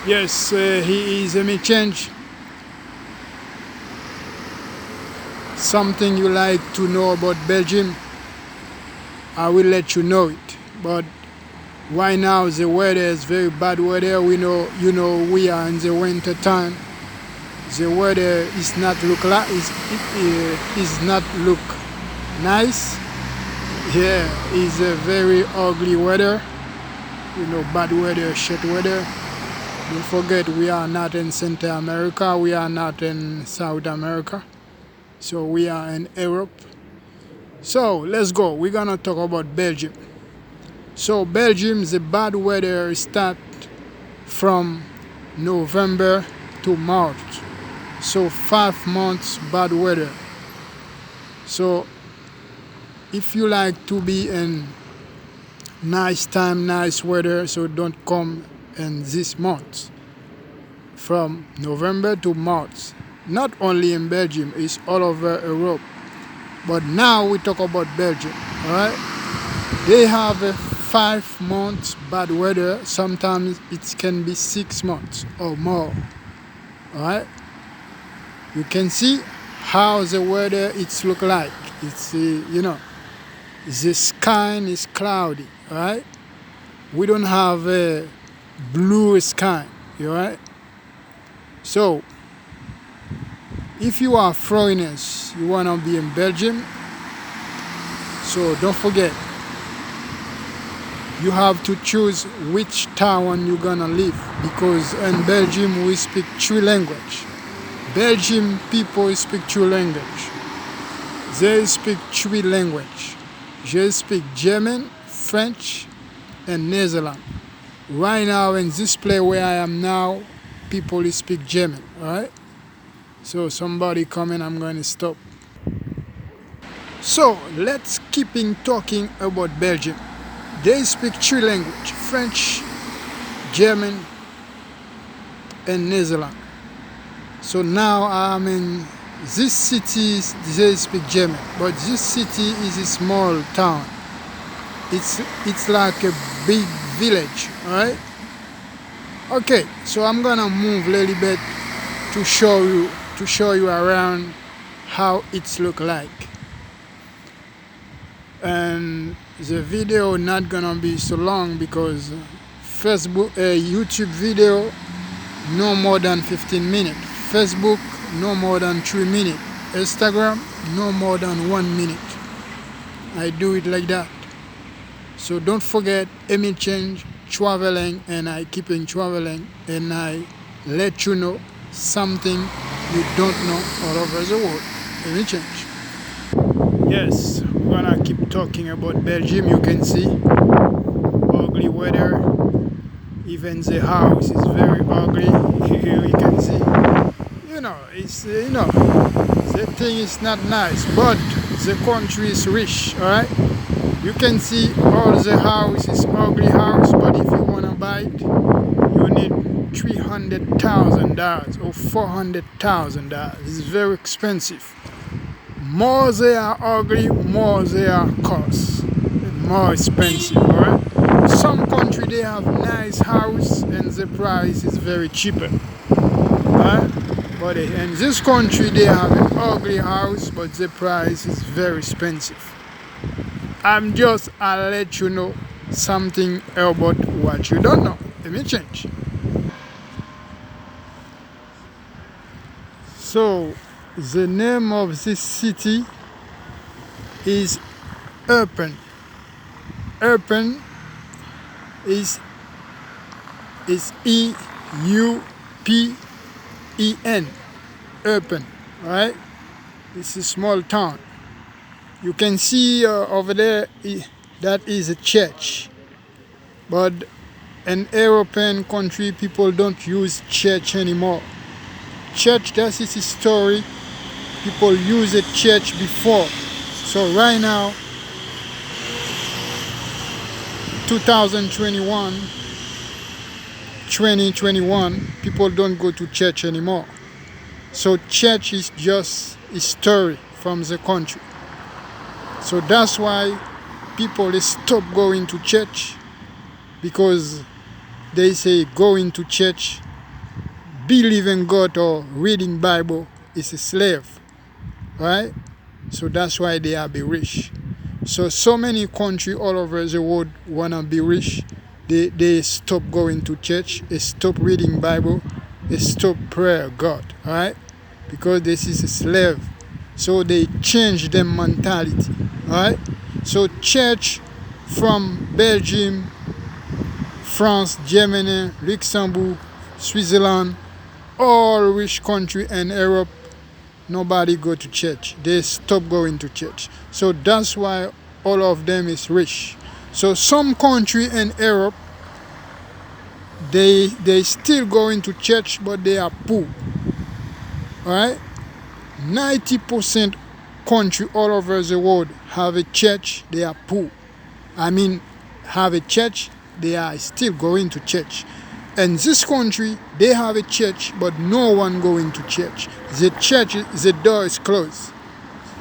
Yes, he is Emile change. Something you like to know about Belgium, I will let you know it. But right now the weather is very bad weather. We know, we are in the winter time. The weather is not look like is not look nice. Yeah, it's a very ugly weather. Bad weather, shit weather. Don't forget, we are not in Central America. We are not in South America. So we are in Europe. So let's go. We're gonna talk about Belgium. So Belgium, the bad weather start from November to March. So 5 months bad weather. So if you like to be in nice time, nice weather, so don't come in this month from November to March. Not only in Belgium, it's all over Europe. But now we talk about Belgium, all right? They have a 5 months bad weather. Sometimes it can be 6 months or more, all right? You can see how the weather it's look like. It's the sky is cloudy, all right? We don't have a blue sky, all right? So if you are foreigners, you wanna be in Belgium, so don't forget, you have to choose which town you're gonna live, because in Belgium we speak three languages. Belgium people speak two languages. They speak three languages. They speak German, French, and Netherlands. Right now in this place where I am now, people speak German, alright? So somebody coming, I'm going to stop. So let's keep in talking about Belgium. They speak three languages: French, German, and Netherlands. So now I'm in this city. They speak German, but this city is a small town. It's like a big village, all right? Okay, so I'm gonna move a little bit to show you around how it's look like. And the video not gonna be so long because YouTube video no more than 15 minutes. Facebook no more than 3 minutes. Instagram no more than 1 minute. I do it like that. So don't forget, Emile change traveling, and I keep in traveling, and I let you know something you don't know all over the world. Emile change. Yes, we're gonna keep talking about Belgium. You can see ugly weather. Even the house is very ugly. Here you can see. It's the thing is not nice, but the country is rich. All right. You can see all the house is ugly house, but if you wanna buy it, you need $300,000 or $400,000. It's very expensive. More they are ugly, more they are cost, more expensive. Alright. Some country they have nice house and the price is very cheaper. Alright. But in this country they have an ugly house, but the price is very expensive. I'll let you know something about what you don't know. Let me change. So the name of this city is Eupen. Eupen is EUPEN. Eupen, right? It's a small town. You can see over there, that is a church. But in European country, people don't use church anymore. Church, that is a story. People use a church before. So right now, 2021, people don't go to church anymore. So church is just a story from the country. So that's why people stop going to church, because they say going to church believe in God or reading Bible is a slave, right? So that's why they are be rich. So many country all over the world wanna be rich. They stop going to church, they stop reading Bible, they stop prayer God, right? Because this is a slave. So they change their mentality, right? So church from Belgium, France, Germany, Luxembourg, Switzerland, all rich country in Europe, nobody go to church. They stop going to church. So that's why all of them is rich. So some country in Europe, they still going to church, but they are poor. Alright? 90% country all over the world have a church, they are poor. I mean, have a church, they are still going to church. In this country, they have a church, but no one going to church. The church, the door is closed.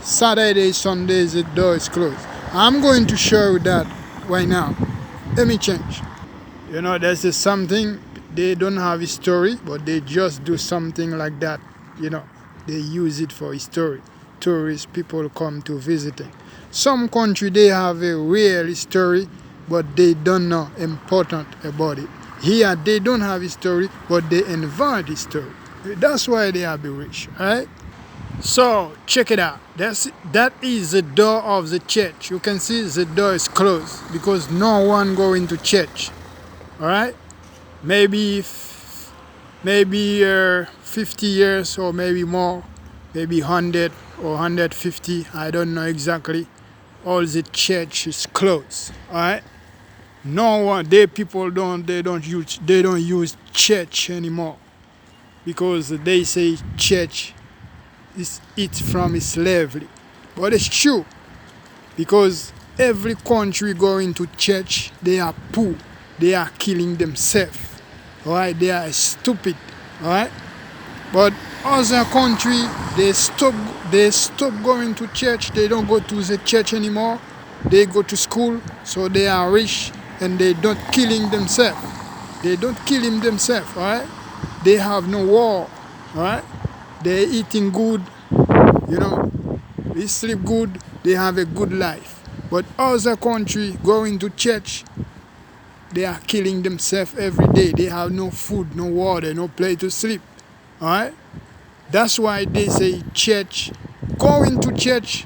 Saturday, Sunday, the door is closed. I'm going to show you that right now. Let me change. You know, there's something, they don't have history, but they just do something like that. You know, they use it for history. Tourists, people come to visiting. Some country, they have a real history, but they don't know important about it. Here, they don't have history, but they invent history. That's why they are be rich, right? So check it out. That is the door of the church. You can see the door is closed because no one going to church. All right, maybe 50 years or maybe more, maybe 100 or 150. I don't know exactly. All the church is closed. All right. No one. People don't use church anymore because they say church it's from slavery. But it's true because every country going to church, they are poor, they are killing themselves, all right? They are stupid, all right? But other country, they stop going to church. They don't go to the church anymore. They go to school, so they are rich and they don't killing themselves. They don't killing themselves, all right? They have no war, all right? They're eating good, you know, they sleep good, they have a good life. But other country going to church, they are killing themselves every day. They have no food, no water, no place to sleep. Alright? That's why they say church, going to church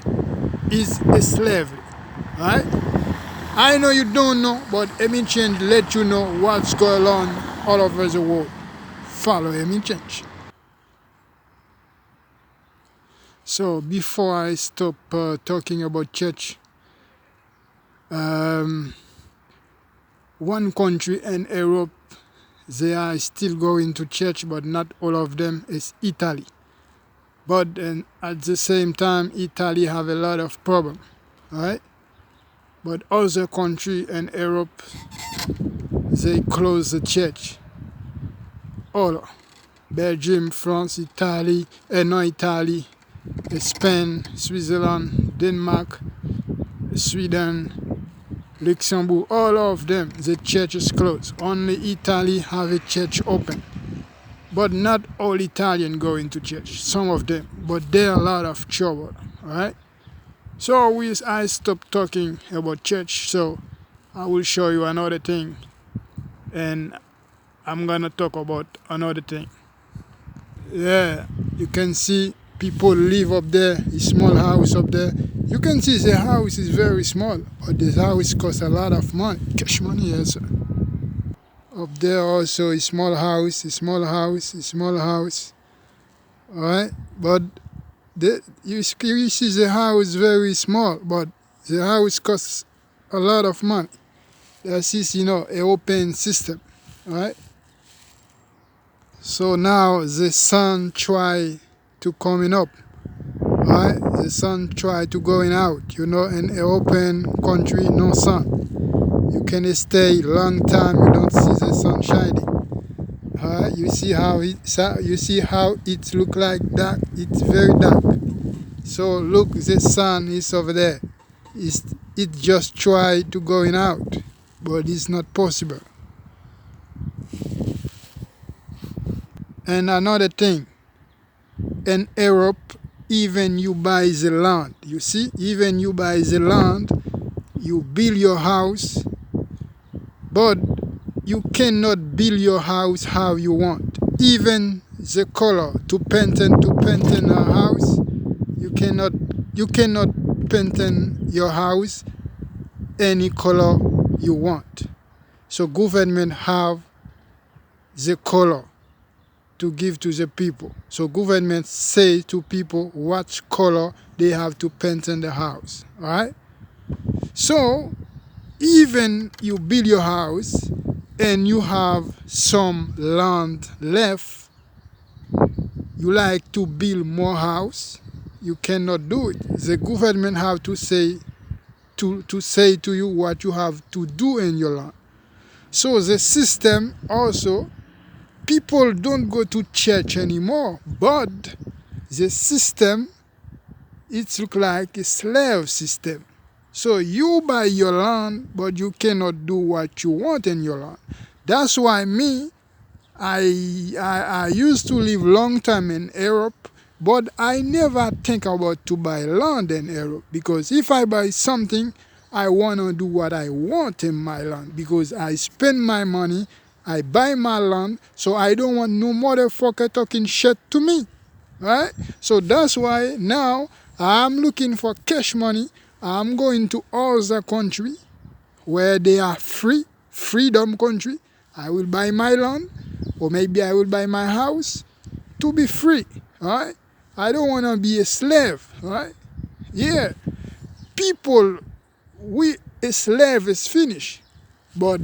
is a slavery. Alright? I know you don't know, but Emile Change let you know what's going on all over the world. Follow Emile Change. So before I stop talking about church, one country in Europe, they are still going to church, but not all of them, is Italy. But at the same time, Italy have a lot of problem, right? But other country in Europe, they close the church. All Belgium, France, Italy, Spain, Switzerland, Denmark, Sweden, Luxembourg, all of them, the church is closed. Only Italy have a church open. But not all Italians go into church, some of them. But there are a lot of trouble, right? So I stopped talking about church, so I will show you another thing. And I'm gonna talk about another thing. Yeah, you can see people live up there, a small house up there. You can see the house is very small, but the house costs a lot of money, cash money, yes. Up there also a small house, alright? But you see the house very small, but the house costs a lot of money. That is, an open system, alright? So now the sun try to coming up, right? The sun try to going out. In an open country, no sun. You can stay long time. You don't see the sun shining. You see how it look like dark. It's very dark. So look, the sun is over there. It just try to going out, but it's not possible. And another thing, in Europe, even you buy the land, you see, even you buy the land, you build your house, but you cannot build your house how you want. Even the color to paint in a house, you cannot paint in your house any color you want. So government have the color to give to the people. So government say to people what color they have to paint in the house. Alright? So even you build your house and you have some land left, you like to build more house, you cannot do it. The government have to say to you what you have to do in your land. So the system also, people don't go to church anymore, but the system, it looks like a slave system. So you buy your land, but you cannot do what you want in your land. That's why I used to live long time in Europe, but I never think about to buy land in Europe, because if I buy something, I want to do what I want in my land, because I spend my money, I buy my land, so I don't want no motherfucker talking shit to me, right? So that's why now I'm looking for cash money. I'm going to other country where they are freedom country. I will buy my land, or maybe I will buy my house to be free, right? I don't want to be a slave, right? Yeah, people, a slave is finished, but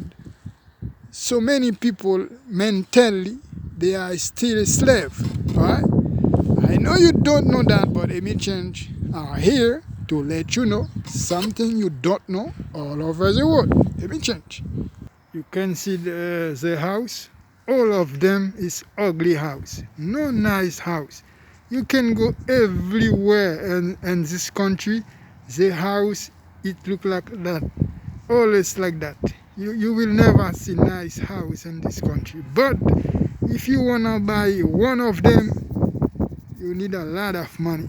so many people mentally they are still a slave, right? I know you don't know that, but Emile Change are here to let you know something you don't know all over the world. Emile Change. You can see the house. All of them is ugly house. No nice house. You can go everywhere in this country. The house, it look like that. Always like that. You will never see nice house in this country. But if you wanna buy one of them, you need a lot of money.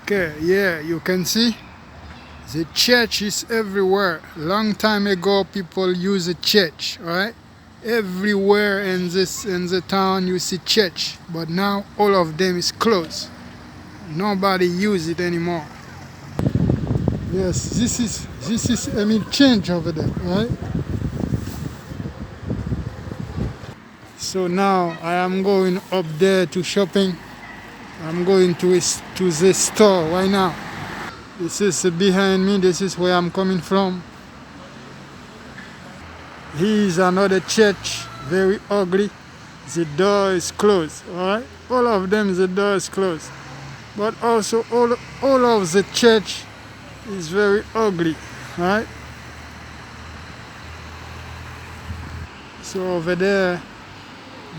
Okay, yeah, you can see the church is everywhere. Long time ago, people use a church, right? Everywhere in the town you see church, but now all of them is closed. Nobody use it anymore. Yes, this is Emile Change over there, right? So now I am going up there to shopping. I'm going to the store right now. This is behind me. This is where I'm coming from. Here's another church, very ugly. The door is closed, alright? All of them, the door is closed. But also all of the church is very ugly, right? So over there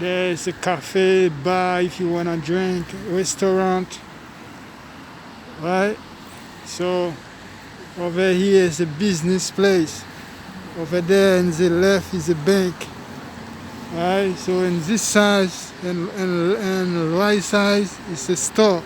is a cafe, bar if you wanna drink, restaurant, right? So over here is a business place. Over there in the left is a bank. Right? So in this side and right side is a store.